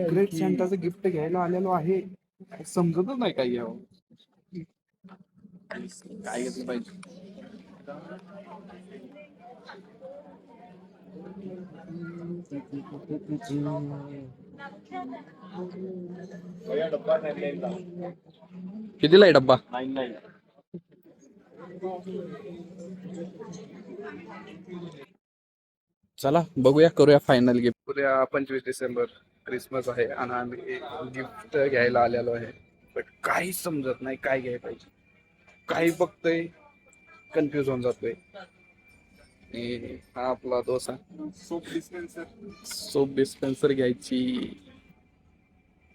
Secret सेंटाचं gift घ्यायला आलेलो आहे. काय समजतच नाही काय घ्यावं. काय घेतलं पाहिजे. कितीला आहे डब्बा? 99. चला बघूया, करूया फायनल गिफ्ट. उद्या 25 डिसेंबर क्रिसमस आहे आणि आम्ही गिफ्ट घ्यायला आलेलो आहे. बट काही समजत नाही काय घ्यायला पाहिजे. काही बघतोय कन्फ्युज होऊन जातोय. हा आपला डोसा सोप डिस्पेन्सर घ्यायची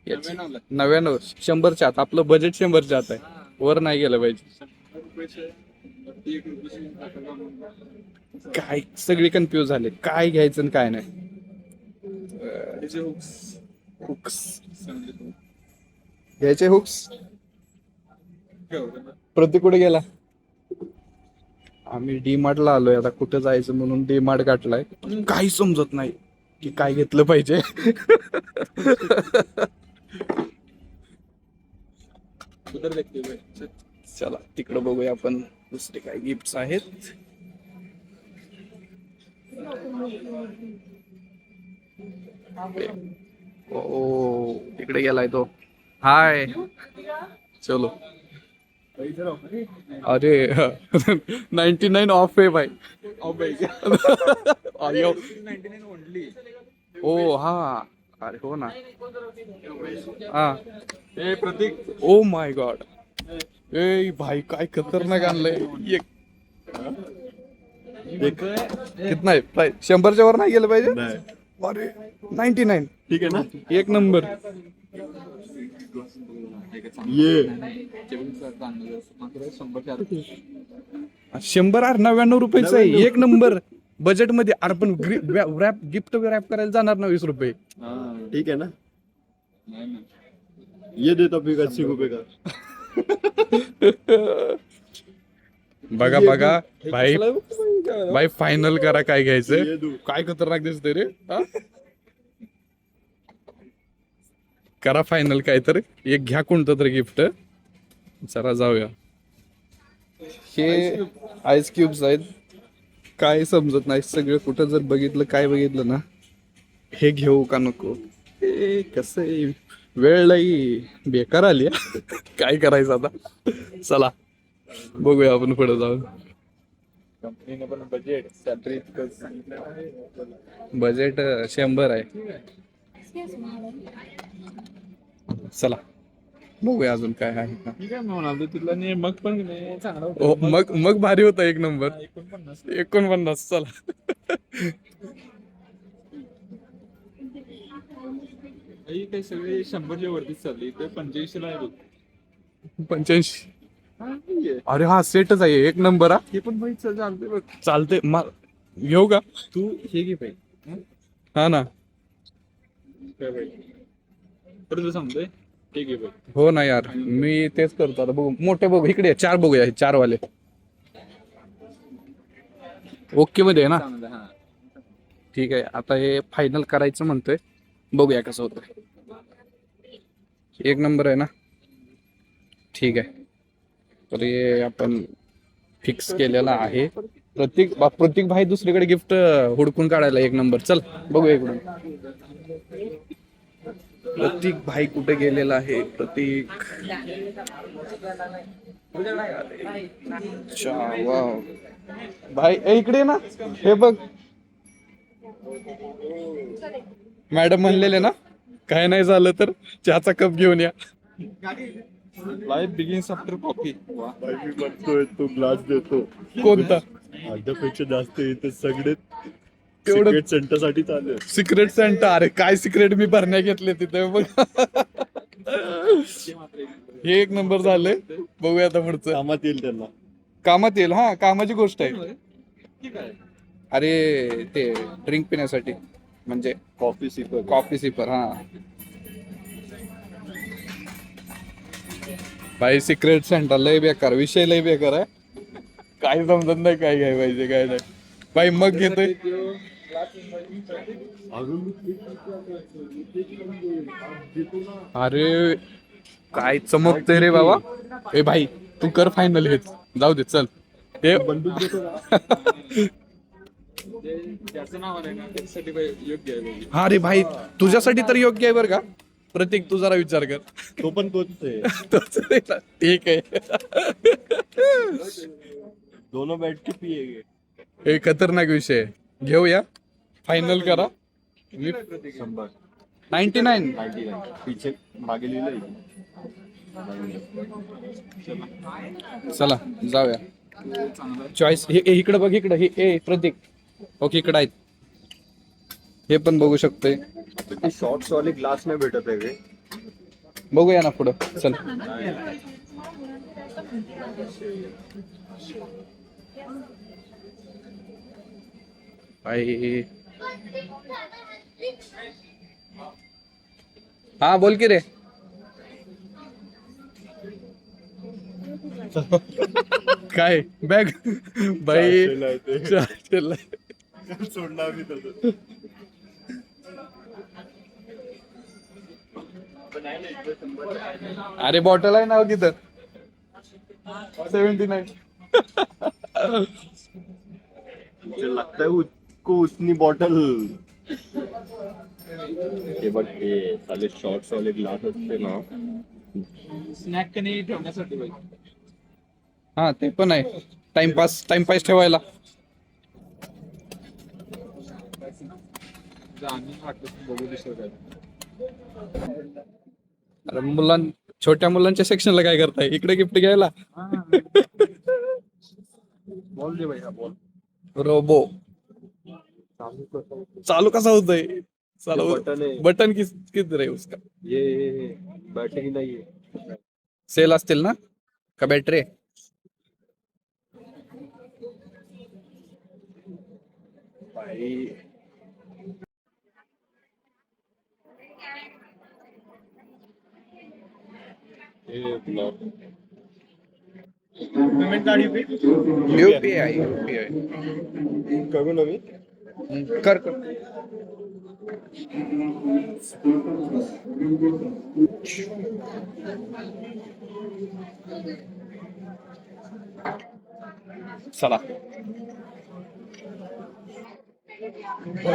99 100च्या आत. आपलं बजेट 100च्या आत आहे, वर नाही गेलं पाहिजे. काय सगळे कन्फ्युज झाले, काय घ्यायचं काय नाही. हुक्स घ्यायचे. हुक्स प्रतीक कुठे गेला? आम्ही डी मार्टला आलोय आता. कुठं जायचं म्हणून डी मार्ट गाठलाय. काही समजत नाही की काय घेतलं पाहिजे. चला तिकडं बघूया आपण दुसरे काय गिफ्ट आहेत. ओ तिकडे गेलाय तो. हाय चलो. अरे 99 ऑफ आहे भाई. ओ हा अरे हो ना. हा प्रतीक. Oh my God. ए भाई काय खतरनाक आणलंय. कितना आहे प्राइस? 100च्या वर नाही गेलं पाहिजे. अरे 99 ठीक आहे ना, एक नंबर. ये 199 रुपयाचं आहे. एक नंबर बजेट मध्ये. अरे पण गिफ्ट रॅप करायला जाणार ना 20 रुपये. ठीक आहे ना, ये देता फिर 80 रुपये का. बघा बघा भाई, भाई फायनल करा काय घ्यायचं. काय खतरनाक दिसतंय रे. करा फायनल काय तर एक घ्या कोणतं तरी गिफ्ट. जरा जाऊया. हे आईस क्यूब्स आहेत. काय समजत नाही सगळं. कुठं जर बघितलं काय बघितलं ना, हे घेऊ का नको. हे कसं वेळ लई बेकार आली. काय करायचं आता. चला बघूया आपण पुढे जाऊन. कंपनीने पण बजेट सॅलरी बजेट 100 आहे. चला बघूया अजून काय आहे का. ठीक आहे म्हणाल तिथला नाही. मग पण चांगला हो मग भारी होता एक नंबर. 49 चला. काही सगळे 100च्या वरतीच चालली. ते 85ला आहे बघ. 85. अरे हा सेटच आहे एक नंबर. हा हे पण भाई चालते बघ. चालते. घेऊ का तू हे घे पाहिजे. हा ना. तुला सांगतोय हे घे पाहिजे. हो ना यार, मी तेच करतो आता. बघू मोठे बघू. इकडे 4 बघूया. 4 वाले ओके मध्ये आहे ना. हा ठीक आहे आता हे फायनल करायचं म्हणतोय. बघूया कसं होतं. एक नंबर आहे ना. ठीक आहे तर हे आपण फिक्स केलेला आहे. प्रतीक भाई दुसरीकडे गिफ्ट हुडकून काढायला एक नंबर. चल बघूया इकडून. प्रतीक भाई कुठे गेलेला आहे. प्रतीक वाव भाई इकडे ना. हे बघ मॅडम म्हणलेले ना, काय नाही झालं तर चहाचा कप घेऊन या. Life begins after coffee. मी म्हणतोय तो ग्लास देतो. कोणता? अर्ध्यापेक्षा जास्त इथे सगळे तेवढं सिक्रेट सेंटरसाठी चालू. Secret centre. अरे काय सिक्रेट मी भरण्या घेतले तिथे बघ. हे एक नंबर झाले. बघूया आता पुढचं. कामात येईल त्यांना. कामात येईल. हा कामाची गोष्ट आहे. ठीक आहे. अरे ते ड्रिंक पिण्यासाठी म्हणजे कॉफी सिपर. हा भाई सिक्रेट सेंटर लय बेकार विषय. लय बेकार आहे. काय समजत नाही काय घ्याय पाहिजे काय नाही. भाई मग घेतोय. अरे काय चमकतंय रे बाबा. ए भाई तू कर फायनल हेच, जाऊ दे चल. हे बंदूक देतो ना. त्याचं नाव आलंय ना त्याच्यासाठी योग्य आहे बघ. हा रे भाई तुझ्यासाठी तर योग्य आहे बरं का. प्रतीक तू जरा विचार कर. तो पण तोच आहे. तोच आहे ना. ठीक आहे. दोनों बैठ के पिएगे. हे खतरनाक विषय आहे. घेऊया फायनल करा. 100. 99. 99 पीछे मागे लिहिलंय. चला जाऊया. चांगलं आहे. चॉईस हे इकडे बघ इकडे हे ए प्रतीक. ओके इकडे आहेत. हे पण बघू शकतोय. शॉर्ट्स वाले ग्लास नाही भेटत आहे रे. बघूया ना पुढं चल. आई हा बोल की रे. काय बॅग बाई चारशेला आहे ते. चारशेला. सोडणार मी तसं. अरे बॉटल आहे ना तिथं 79. मुझे लगता है उसको उतनी बॉटल. हे बघ हे साले शॉर्ट्स वाले ग्लास असते ना. स्नॅक कधी ठेवण्यासाठी बघ. हा ते पण आहे. टाइमपास ठेवायला. आम्ही वाटलं बघू दुसरं काय. अरे छोट्या मुलांच्या सेक्शनला काय करताय इकडे गिफ्ट घ्यायला. बॉल दे भाई हा बॉल. रोबो चालू कसा होतोय. चालू बटन आहे. बटन किस रे उसका. ये बैटरी नाही आहे. सेल असतील ना का बॅटरी. पेमेंट गाडी पे युपीआय करू नवी. कर चला.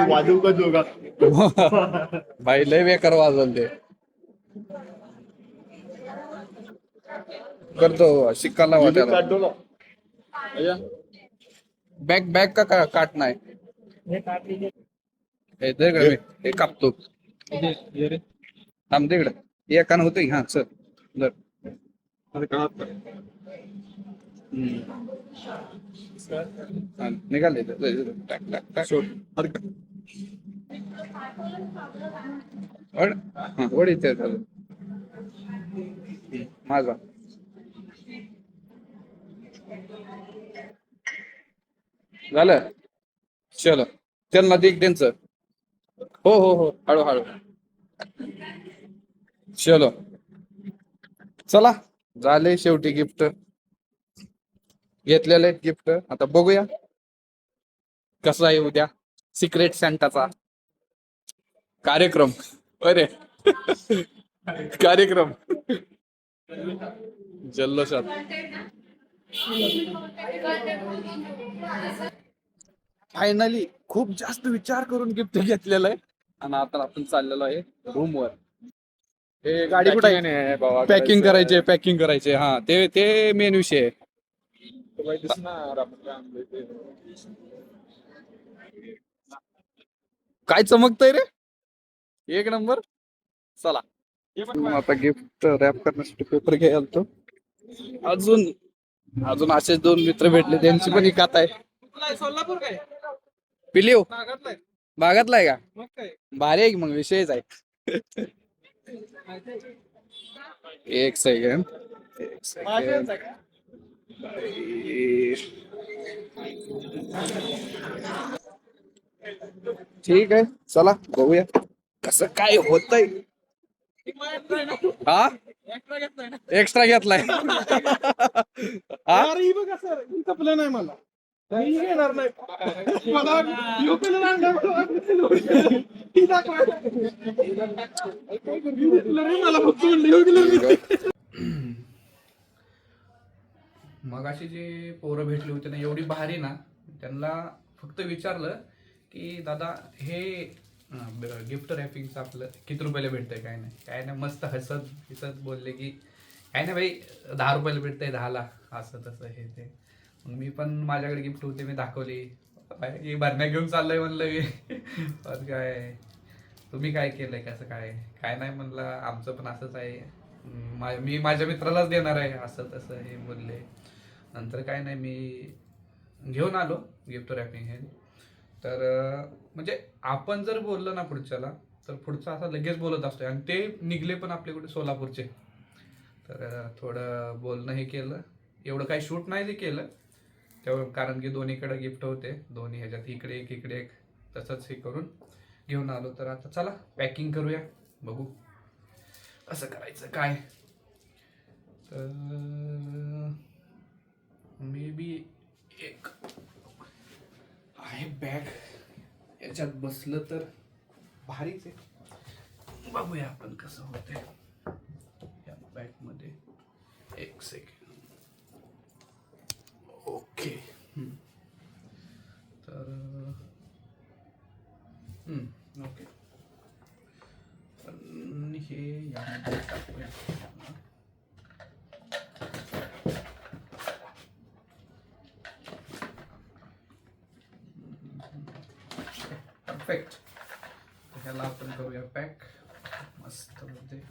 वाजू का जोगा. भाई लय बेकार वाजवल ते. करतो शिक्काला वाटायला. काढतो ना. बॅग का काटना आहे. हे दे इकडे, हे कापतो. थांब दे इकडे. एकानं होतंय हा चल धर. हा, निघाले टाक टाक टाक. वड इथे झालं. माझा झालं. चल चल ना देख त्यांचं. हो हो हो हळू चलो चला. झाले शेवटी गिफ्ट घेतलेले आहेत. गिफ्ट आता बघूया कसं आहे उद्या सिक्रेट सॅन्टाचा कार्यक्रम. अरे कार्यक्रम जल्लोषात. फायनली खूप जास्त विचार करून गिफ्ट घेतलेलं आहे आणि आता आपण चाललेलो आहे रूमवर. हे गाडी कुठे आहे. पॅकिंग करायचे हा ते मेन विषय आहे. काय चमकतय रे. एक नंबर. चला आता गिफ्ट रॅप करण्यासाठी पेपर घ्यायला तो. अजून असे 2 मित्र भेटले त्यांची पण एक आहे. सोलापूर काय पिलीव भागातलाय भागातलाय का. मग काय. भारी आहे की मग विषयच आहे. एक सेकंड. ठीक आहे चला बघूया कसं काय होतंय. हा एक्स्ट्रा घेतलाय. हा बघा सर कपलं नाही मला. काही येणार नाही मला योग्य लागणार मला फक्त योग्य मग अशी जे पोरं भेटली होती ना एवढी भारी ना, त्यांना फक्त विचारलं की दादा हे गिफ्ट रॅपिंगचं आपलं किती रुपयाला भेटतंय, काय नाही मस्त हसत बोलले की काय नाही भाई 10 रुपयाला भेटतंय 10ला, असं तसं हे ते. मग मी पण माझ्याकडे गिफ्ट होते मी दाखवली, की भरण्या घेऊन चाललंय म्हणलं की पण काय तुम्ही काय केलंय कसं काय नाही म्हणलं आमचं पण असंच आहे, मी माझ्या मित्रालाच देणार आहे असं तसं हे बोलले. नंतर काय नाही मी घेऊन आलो गिफ्ट रॅपिंग हे. तर म्हणजे आपण जर बोललं ना पुढच्याला तर पुढचा असा लगेच बोलत असतो, आणि ते निघले पण आपले कुठे सोलापूरचे. तर थोडं बोलणं हे केलं, एवढं काही शूट नाही ते केलं तेव्हा, कारण की दोन्हीकडे गिफ्ट होते, दोन्ही ह्याच्यात इकडे एक तसंच हे करून घेऊन आलो. तर आता चला पॅकिंग करूया, बघू कसं करायचं काय. तर मे बी एक आहे बॅग, याच्यात बसलं तर भारीच आहे, बघूया आपण कसं होतंय या बॅगमध्ये. एक सेकंड. ओके. तर ओके, पण हे यामध्ये टाकूया. परफेक्ट. ह्याला आपण करूया पॅक मस्त मध्ये.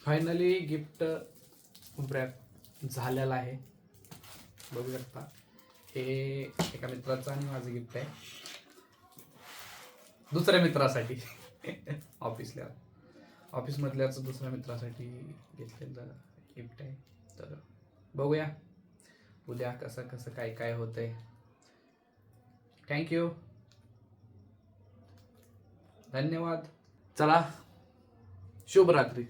फायनली गिफ्ट रॅप झालेला आहे, बघू शकता. हे एका मित्राचं आणि माझं गिफ्ट आहे, दुसऱ्या मित्रासाठी ऑफिसमधल्याच दुसऱ्या मित्रासाठी घेतलेलं गिफ्ट आहे. तर बघूया उद्या कसं काय होतंय. थँक्यू, धन्यवाद. चला शुभरात्री.